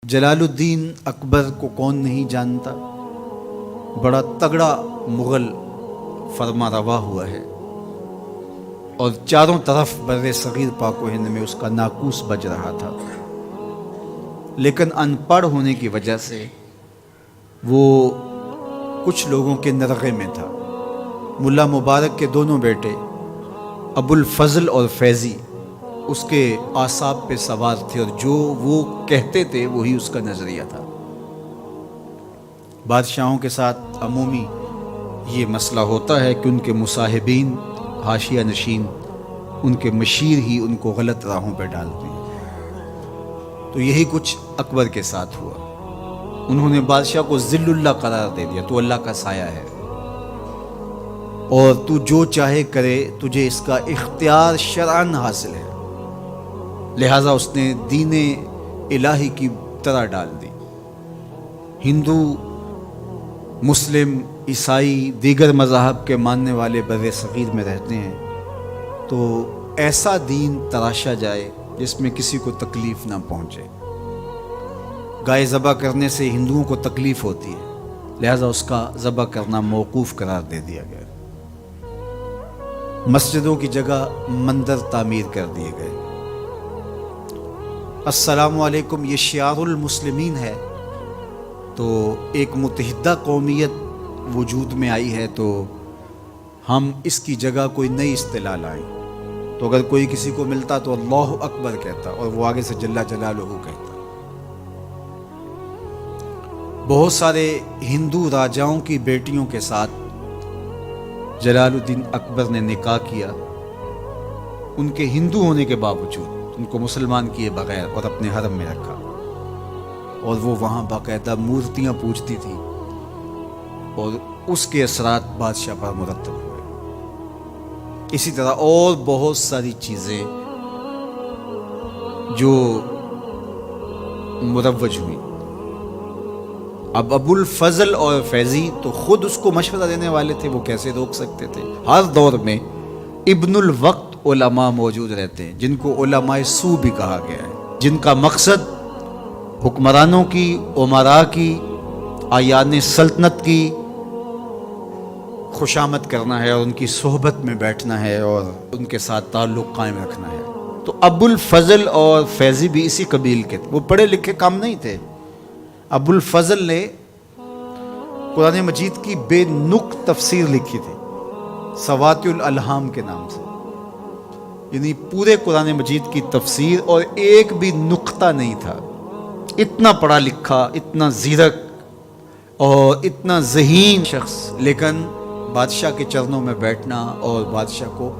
جلال الدین اکبر کو کون نہیں جانتا؟ بڑا تگڑا مغل فرما روا ہوا ہے اور چاروں طرف بر صغیر پاک و ہند میں اس کا ناقوس بج رہا تھا، لیکن ان پڑھ ہونے کی وجہ سے وہ کچھ لوگوں کے نرغے میں تھا۔ ملا مبارک کے دونوں بیٹے ابو الفضل اور فیضی اس کے اعصاب پہ سوار تھے، اور جو وہ کہتے تھے وہی اس کا نظریہ تھا۔ بادشاہوں کے ساتھ عمومی یہ مسئلہ ہوتا ہے کہ ان کے مصاحبین، حاشیہ نشین، ان کے مشیر ہی ان کو غلط راہوں پہ ڈالتے ہیں۔ تو یہی کچھ اکبر کے ساتھ ہوا۔ انہوں نے بادشاہ کو ذل اللہ قرار دے دیا، تو اللہ کا سایہ ہے اور تو جو چاہے کرے، تجھے اس کا اختیار شرعاً حاصل ہے۔ لہٰذا اس نے دین الہی کی طرح ڈال دی۔ ہندو، مسلم، عیسائی، دیگر مذاہب کے ماننے والے بر صغیر میں رہتے ہیں، تو ایسا دین تراشا جائے جس میں کسی کو تکلیف نہ پہنچے۔ گائے ذبح کرنے سے ہندوؤں کو تکلیف ہوتی ہے، لہذا اس کا ذبح کرنا موقوف قرار دے دیا گیا۔ مسجدوں کی جگہ مندر تعمیر کر دیے گئے۔ السلام علیکم یہ شعار المسلمین ہے، تو ایک متحدہ قومیت وجود میں آئی ہے، تو ہم اس کی جگہ کوئی نئی اصطلاح لائیں۔ تو اگر کوئی کسی کو ملتا تو اللہ اکبر کہتا، اور وہ آگے سے جل جلالہ کہتا۔ بہت سارے ہندو راجاؤں کی بیٹیوں کے ساتھ جلال الدین اکبر نے نکاح کیا، ان کے ہندو ہونے کے باوجود ان کو مسلمان کیے بغیر، اور اپنے حرم میں رکھا، اور وہ وہاں باقاعدہ مورتیاں پوجتی تھی، اور اس کے اثرات بادشاہ پر مرتب ہوئے۔ اسی طرح اور بہت ساری چیزیں جو مروج ہوئی۔ اب ابو الفضل اور فیضی تو خود اس کو مشورہ دینے والے تھے، وہ کیسے روک سکتے تھے؟ ہر دور میں ابن الوقت علماء موجود رہتے ہیں، جن کو علماء سو بھی کہا گیا ہے، جن کا مقصد حکمرانوں کی، امراء کی، اعیان سلطنت کی خوشامد کرنا ہے، اور ان کی صحبت میں بیٹھنا ہے، اور ان کے ساتھ تعلق قائم رکھنا ہے۔ تو ابو الفضل اور فیضی بھی اسی قبیل کے تھے، وہ پڑھے لکھے کام نہیں تھے۔ ابو الفضل نے قرآن مجید کی بے نقط تفسیر لکھی تھی، سواطع الالہام کے نام سے، یعنی پورے قرآن مجید کی تفسیر، اور ایک بھی نقطہ نہیں تھا۔ اتنا پڑھا لکھا، اتنا زیرک اور اتنا ذہین شخص، لیکن بادشاہ کے چرنوں میں بیٹھنا اور بادشاہ کو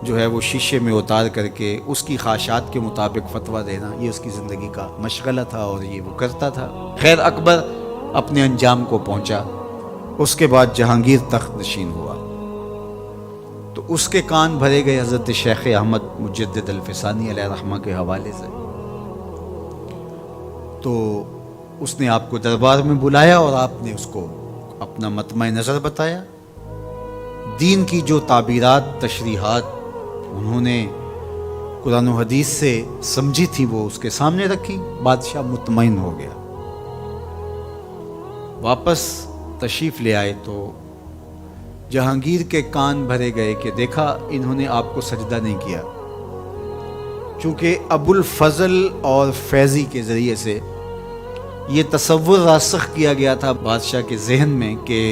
جو ہے وہ شیشے میں اتار کر کے اس کی خواہشات کے مطابق فتویٰ دینا، یہ اس کی زندگی کا مشغلہ تھا، اور یہ وہ کرتا تھا۔ خیر، اکبر اپنے انجام کو پہنچا۔ اس کے بعد جہانگیر تخت نشین ہوا، تو اس کے کان بھرے گئے حضرت شیخ احمد مجدد الفسانی علیہ رحمہ کے حوالے سے۔ تو اس نے آپ کو دربار میں بلایا، اور آپ نے اس کو اپنا مطمع نظر بتایا۔ دین کی جو تعبیرات، تشریحات انہوں نے قرآن و حدیث سے سمجھی تھی، وہ اس کے سامنے رکھی۔ بادشاہ مطمئن ہو گیا، واپس تشریف لے آئے، تو جہانگیر کے کان بھرے گئے کہ دیکھا انہوں نے آپ کو سجدہ نہیں کیا، چونکہ ابو الفضل اور فیضی کے ذریعے سے یہ تصور راسخ کیا گیا تھا بادشاہ کے ذہن میں کہ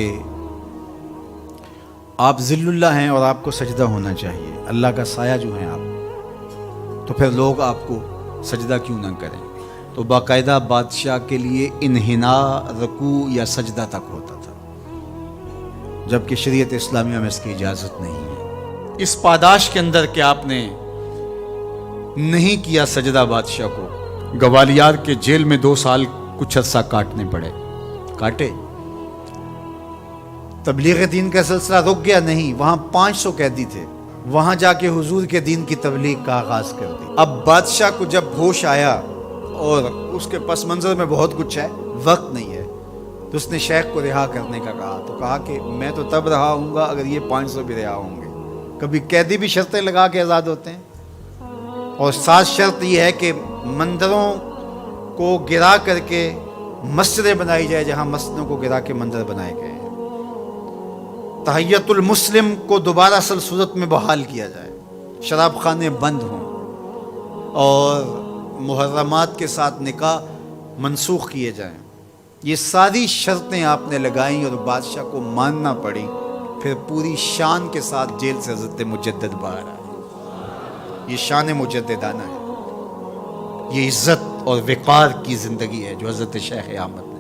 آپ ذل اللہ ہیں اور آپ کو سجدہ ہونا چاہیے، اللہ کا سایہ جو ہیں آپ، تو پھر لوگ آپ کو سجدہ کیوں نہ کریں؟ تو باقاعدہ بادشاہ کے لیے انحناء، رکوع یا سجدہ تک ہوتا تھا، جبکہ شریعت اسلامیہ میں اس کی اجازت نہیں ہے۔ اس پاداش کے اندر کہ آپ نے نہیں کیا سجدہ بادشاہ کو، گوالیار کے جیل میں 2 سال کچھ عرصہ کاٹنے پڑے، کاٹے۔ تبلیغ دین کا سلسلہ رک گیا نہیں، وہاں 500 قیدی تھے، وہاں جا کے حضور کے دین کی تبلیغ کا آغاز کر دی۔ اب بادشاہ کو جب ہوش آیا، اور اس کے پس منظر میں بہت کچھ ہے، وقت نہیں ہے، تو اس نے شیخ کو رہا کرنے کا کہا، تو کہا کہ میں تو تب رہا ہوں گا اگر یہ 500 بھی رہا ہوں گے۔ کبھی قیدی بھی شرطیں لگا کے آزاد ہوتے ہیں، اور ساتھ شرط یہ ہے کہ مندروں کو گرا کر کے مسجدیں بنائی جائے جہاں مسجدوں کو گرا کے منظر بنائے گئے ہیں، تحیت المسلم کو دوبارہ اصل صورت میں بحال کیا جائے، شراب خانے بند ہوں اور محرمات کے ساتھ نکاح منسوخ کیے جائیں۔ یہ ساری شرطیں آپ نے لگائیں اور بادشاہ کو ماننا پڑی، پھر پوری شان کے ساتھ جیل سے حضرت مجدد باہر آئے۔ یہ شان مجددانہ ہے، یہ عزت اور وقار کی زندگی ہے جو حضرت شیخ احمد نے۔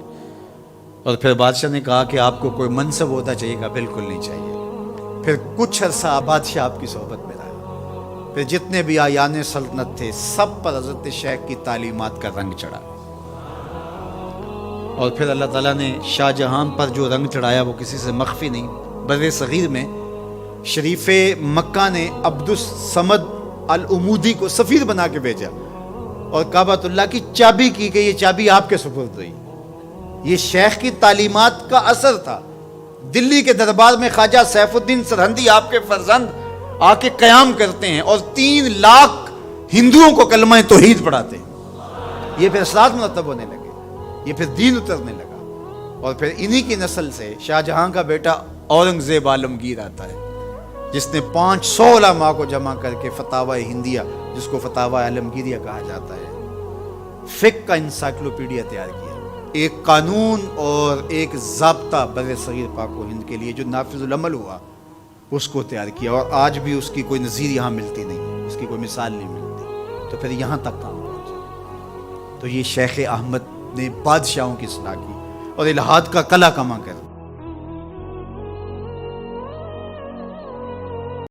اور پھر بادشاہ نے کہا کہ آپ کو کوئی منصب ہوتا چاہیے گا؟ بالکل نہیں چاہیے۔ پھر کچھ عرصہ بادشاہ آپ کی صحبت میں رہا، پھر جتنے بھی آیان سلطنت تھے سب پر حضرت شیخ کی تعلیمات کا رنگ چڑھا، اور پھر اللہ تعالیٰ نے شاہ جہاں پر جو رنگ چڑھایا وہ کسی سے مخفی نہیں۔ بر صغیر میں شریف مکہ نے عبد الصمد العمودی کو سفیر بنا کے بھیجا اور کعبۃ اللہ کی چابی کی گئی، یہ چابی آپ کے سپرد ہوئی۔ یہ شیخ کی تعلیمات کا اثر تھا۔ دلی کے دربار میں خواجہ سیف الدین سرہندی آپ کے فرزند آ کے قیام کرتے ہیں اور 3 لاکھ ہندوؤں کو کلمہ توحید پڑھاتے ہیں۔ یہ پھر اصلاحات مرتب ہونے لگے، یہ پھر دین اترنے لگا، اور پھر انہی کی نسل سے شاہ جہاں کا بیٹا اورنگزیب عالمگیر آتا ہے، جس نے 500 علماء کو جمع کر کے فتاوی ہندیہ، جس کو فتاوی عالمگیریہ کہا جاتا ہے، فقہ کا انسائکلوپیڈیا تیار کیا، ایک قانون اور ایک ضابطہ بر صغیر پاک و ہند کے لیے جو نافذ العمل ہوا، اس کو تیار کیا، اور آج بھی اس کی کوئی نظیر یہاں ملتی نہیں، اس کی کوئی مثال نہیں ملتی۔ تو پھر یہاں تک کام پہنچا۔ تو یہ شیخ احمد نے بادشاہوں کی اصلاح کی اور الہاد کا کلا کما کر